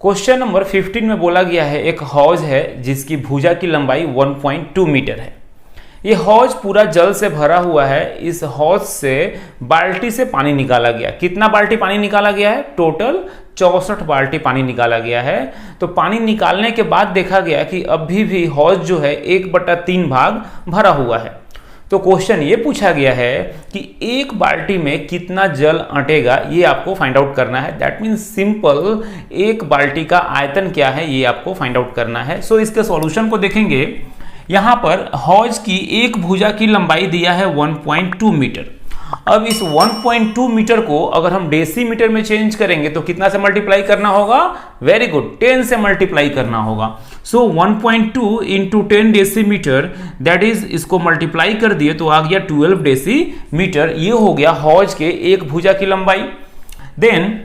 Question number 15 में बोला गया है एक हौज है जिसकी भुजा की लंबाई 1.2 मीटर है। ये हौज पूरा जल से भरा हुआ है। इस हौज से बाल्टी से पानी निकाला गया। कितना बाल्टी पानी निकाला गया है? टोटल 64 बाल्टी पानी निकाला गया है। तो पानी निकालने के बाद देखा गया कि अभी भी हौज जो है 1/3 भाग भरा हुआ है। तो क्वेश्चन ये पूछा गया है कि एक बाल्टी में कितना जल अटेगा, ये आपको फाइंड आउट करना है। दैट मीन्स सिंपल, एक बाल्टी का आयतन क्या है ये आपको फाइंड आउट करना है। सो इसके सॉल्यूशन को देखेंगे। यहाँ पर हौज की एक भुजा की लंबाई दिया है 1.2 मीटर। अब इस 1.2 मीटर को अगर हम डेसीमीटर में चेंज करेंगे तो कितना से मल्टीप्लाई करना होगा? वेरी गुड, 10 से मल्टीप्लाई करना होगा। सो 1.2 इंटू 10 डेसीमीटर, दैट इज, इसको मल्टीप्लाई कर दिए तो आ गया 12 डेसीमीटर। ये हो गया हौज के एक भुजा की लंबाई। देन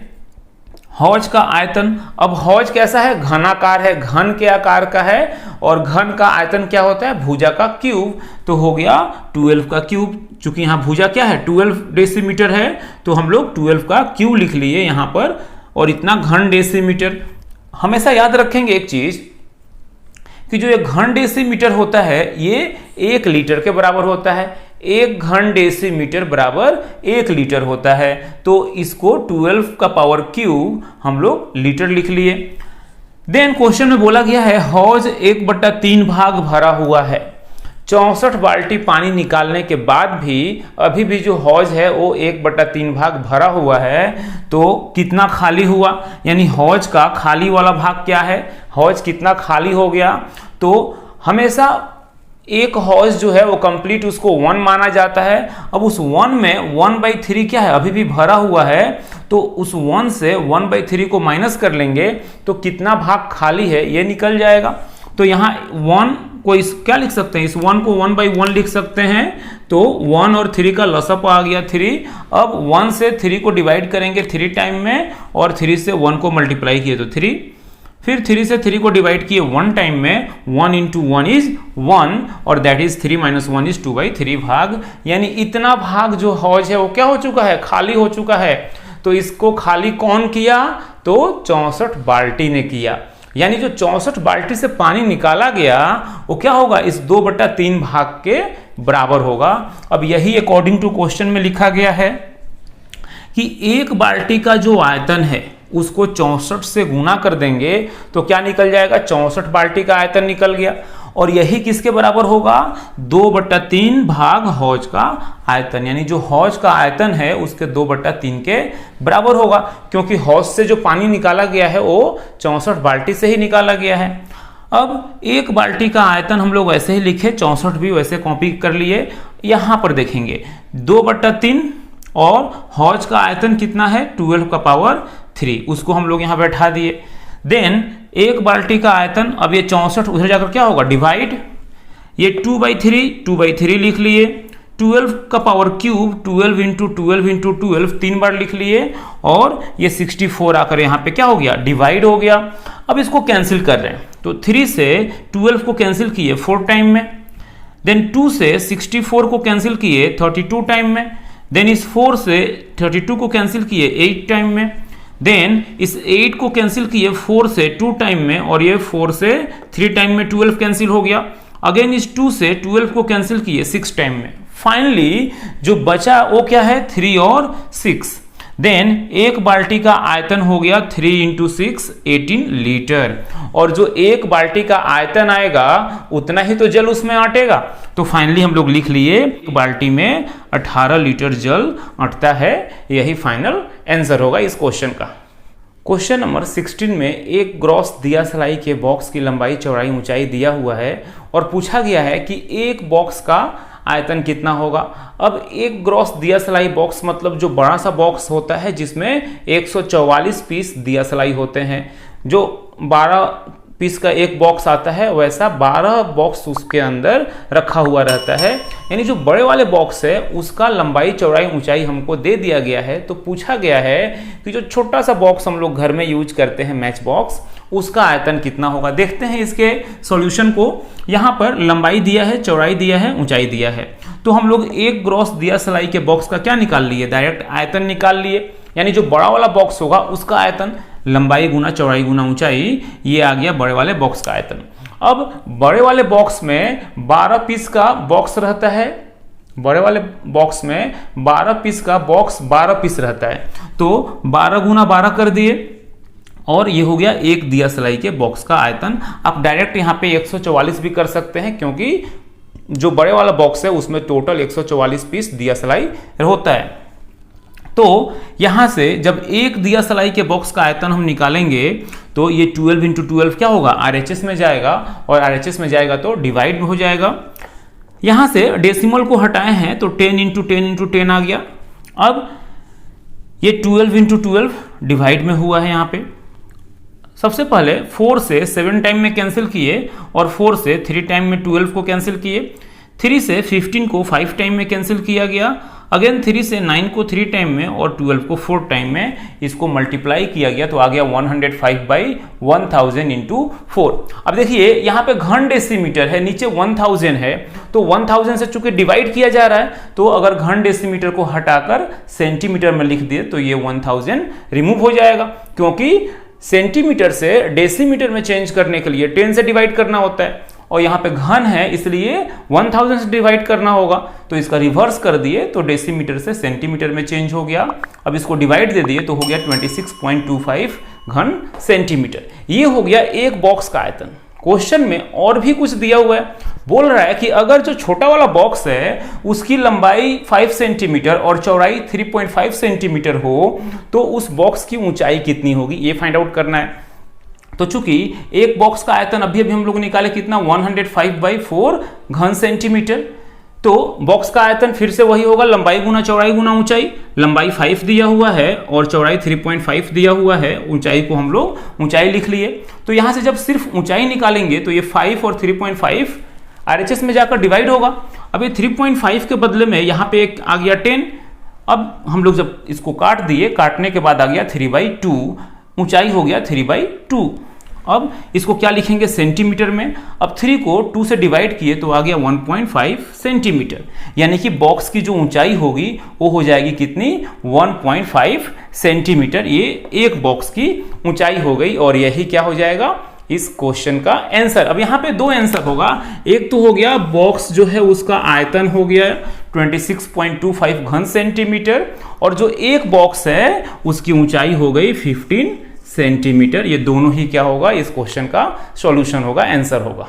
हौज का आयतन। अब हौज कैसा है? घनाकार है, घन के आकार का है। और घन का आयतन क्या होता है? भुजा का क्यूब। तो हो गया 12 का क्यूब। चूंकि यहाँ भुजा क्या है? 12 डेसीमीटर है, तो हम लोग 12 का क्यूब लिख लिए यहाँ पर। और इतना घन डेसीमीटर। हमेशा याद रखेंगे एक चीज कि जो ये घन डेसीमीटर होता है ये 1 लीटर के बराबर होता है। 1 घन डेसीमीटर बराबर 1 लीटर होता है। तो इसको 12 का पावर क्यूब हम लोग लीटर लिख लिए। देन क्वेश्चन में बोला गया है हौज 1/3 भाग भरा हुआ है। 64 बाल्टी पानी निकालने के बाद भी अभी भी जो हौज है वो 1/3 भाग भरा हुआ है। तो कितना खाली हुआ? यानी हौज का खाली वाला भाग क्या है? हौज कितना खाली हो गया? तो हमेशा एक हौज जो है वो कंप्लीट उसको 1 माना जाता है। अब उस 1 में 1/3 क्या है? अभी भी भरा हुआ है। तो उस 1 से 1/3 को माइनस कर लेंगे तो कितना भाग खाली है ये निकल जाएगा। तो यहाँ 1 को इस क्या लिख सकते हैं? इस 1 को 1/1 लिख सकते हैं। तो 1 और 3 का लसअप आ गया 3। अब 1 से 3 को डिवाइड करेंगे 3 टाइम में, और 3 से 1 को मल्टीप्लाई किए तो 3। फिर 3 से 3 को डिवाइड किए 1 टाइम में, 1 इंटू 1 इज 1, और दैट इज 3 - 1 इज 2/3 भाग। यानी इतना भाग जो हौज है वो क्या हो चुका है? खाली हो चुका है। तो इसको खाली कौन किया? तो 64 बाल्टी ने किया। यानी जो 64 बाल्टी से पानी निकाला गया वो क्या होगा? इस 2/3 भाग के बराबर होगा। अब यही अकॉर्डिंग टू क्वेश्चन में लिखा गया है कि एक बाल्टी का जो आयतन है उसको 64 से गुना कर देंगे तो क्या निकल जाएगा? 64 बाल्टी का आयतन निकल गया। और यही किसके बराबर होगा? 2/3 भाग हौज का आयतन। यानी जो हौज का आयतन है उसके 2/3 के बराबर होगा, क्योंकि हौज से जो पानी निकाला गया है वो 64 बाल्टी से ही निकाला गया है। अब एक बाल्टी का आयतन हम लोग वैसे ही लिखे, 64 भी वैसे कॉपी कर लिए। यहां पर देखेंगे 2/3 और हौज का आयतन कितना है? 12 का पावर 3। उसको हम लोग यहां बैठा दिए। देन एक बाल्टी का आयतन, अब ये 64 उधर जाकर क्या होगा? डिवाइड, ये 2/3 लिख लिए। 12 का पावर क्यूब 12 इंटू 12 इंटू 12 3 बार लिख लिए। और ये 64 आकर यहाँ पे क्या हो गया? डिवाइड हो गया। अब इसको कैंसिल कर रहे हैं तो 3 से 12 को कैंसिल किए 4 टाइम में। देन 2 से 64 को कैंसिल किए 32 टाइम में। देन इस 4 से 32 को कैंसिल किए 8 टाइम में। देन इस 8 को कैंसिल किए 4 से 2 टाइम में, और ये 4 से 3 टाइम में 12 कैंसिल हो गया। अगेन इस 2 से 12 को कैंसिल किए 6 टाइम में। फाइनली जो बचा वो क्या है? 3 और 6। देन एक बाल्टी का आयतन हो गया 3 इंटू 6 18 लीटर। और जो एक बाल्टी का आयतन आएगा उतना ही तो जल उसमें अटेगा। तो फाइनली हम लोग लिख लिए एक बाल्टी में 18 लीटर जल अटता है। यही फाइनल आंसर होगा इस क्वेश्चन का। क्वेश्चन नंबर 16 में एक ग्रॉस दिया सलाई के बॉक्स की लंबाई, चौड़ाई, ऊंचाई दिया हुआ है और पूछा गया है कि एक बॉक्स का आयतन कितना होगा। अब एक ग्रॉस दिया सलाई बॉक्स मतलब जो बड़ा सा बॉक्स होता है जिसमें 144 पीस दिया सलाई होते हैं। जो 12 पीस का एक बॉक्स आता है वैसा 12 बॉक्स उसके अंदर रखा हुआ रहता है। यानी जो बड़े वाले बॉक्स है उसका लंबाई, चौड़ाई, ऊंचाई हमको दे दिया गया है। तो पूछा गया है कि जो छोटा सा बॉक्स हम लोग घर में यूज करते हैं, मैच बॉक्स, उसका आयतन कितना होगा। देखते हैं इसके सॉल्यूशन को। यहाँ पर लंबाई दिया है, चौड़ाई दिया है, ऊंचाई दिया है। तो हम लोग एक ग्रॉस दिया सलाई के बॉक्स का क्या निकाल लिए? डायरेक्ट आयतन निकाल लिए। यानी जो बड़ा वाला बॉक्स होगा उसका आयतन। लंबाई गुना चौड़ाई गुना ऊंचाई, ये आ गया बड़े वाले बॉक्स का आयतन। अब बड़े वाले बॉक्स में 12 पीस का बॉक्स रहता है, बड़े वाले बॉक्स में 12 पीस का बॉक्स 12 पीस रहता है, तो 12 गुना 12 कर दिए और ये हो गया एक दिया सलाई के बॉक्स का आयतन। आप डायरेक्ट यहाँ पे 144 भी कर सकते हैं, क्योंकि जो बड़े वाला बॉक्स है उसमें टोटल 144 पीस दिया सलाई होता है। तो यहां से जब एक दिया सलाई के बॉक्स का आयतन हम निकालेंगे तो ये 12 × 12 क्या होगा, RHS में जाएगा, और RHS में जाएगा तो डिवाइड हो जाएगा। यहां से डेसिमल को हटाए हैं तो 10 × 10 × 10 आ गया। अब ये 12 × 12 डिवाइड में हुआ है। यहाँ पे सबसे पहले 4 से 7 टाइम में कैंसिल किए और 4 से 3 टाइम में 12 को कैंसिल किए, 3 से 15 को 5 टाइम में कैंसिल किया गया, अगेन 3 से 9 को 3 टाइम में और 12 को 4 टाइम में इसको मल्टीप्लाई किया गया तो आ गया 105/1000 × 4। अब देखिए यहाँ पे घन डेसीमीटर है, नीचे 1000 है, तो 1000 से चूंकि डिवाइड किया जा रहा है तो अगर घन डेसीमीटर को हटाकर सेंटीमीटर में लिख दिए तो ये 1000 रिमूव हो जाएगा, क्योंकि सेंटीमीटर से डेसीमीटर में चेंज करने के लिए 10 से डिवाइड करना होता है, और यहाँ पे घन है इसलिए 1000 से डिवाइड करना होगा, तो इसका रिवर्स कर दिए तो डेसीमीटर से सेंटीमीटर में चेंज हो गया। अब इसको डिवाइड दे दिए तो हो गया 26.25 घन सेंटीमीटर। ये हो गया एक बॉक्स का आयतन। क्वेश्चन में और भी कुछ दिया हुआ है, बोल रहा है कि अगर जो छोटा वाला बॉक्स है उसकी लंबाई 5 सेंटीमीटर और चौड़ाई 3.5 सेंटीमीटर हो तो उस बॉक्स की ऊंचाई कितनी होगी, ये फाइंड आउट करना है। तो चूंकि एक बॉक्स का आयतन अभी हम लोग निकाले कितना, 105/4 घन सेंटीमीटर, तो बॉक्स का आयतन फिर से वही होगा, लंबाई गुना चौड़ाई गुना ऊंचाई। लंबाई 5 दिया हुआ है और चौड़ाई 3.5 दिया हुआ है, ऊंचाई को हम लोग ऊंचाई लिख लिए। तो यहां से जब सिर्फ ऊंचाई निकालेंगे तो ये 5 और 3.5 RHS में जाकर डिवाइड होगा। अब ये 3.5 के बदले में यहाँ पे एक आ गया 10। अब हम लोग जब इसको काट दिए, काटने के बाद आ गया 3/2, ऊंचाई हो गया 3/2। अब इसको क्या लिखेंगे सेंटीमीटर में। अब 3 को 2 से डिवाइड किए तो आ गया 1.5 सेंटीमीटर, यानी कि बॉक्स की जो ऊंचाई होगी वो हो जाएगी कितनी, 1.5 सेंटीमीटर। ये एक बॉक्स की ऊंचाई हो गई और यही क्या हो जाएगा इस क्वेश्चन का आंसर। अब यहाँ पे दो आंसर होगा, एक तो हो गया बॉक्स जो है उसका आयतन हो गया 26.25 घन सेंटीमीटर, और जो एक बॉक्स है उसकी ऊंचाई हो गई 15 सेंटीमीटर। ये दोनों ही क्या होगा इस क्वेश्चन का सॉल्यूशन होगा, आंसर होगा।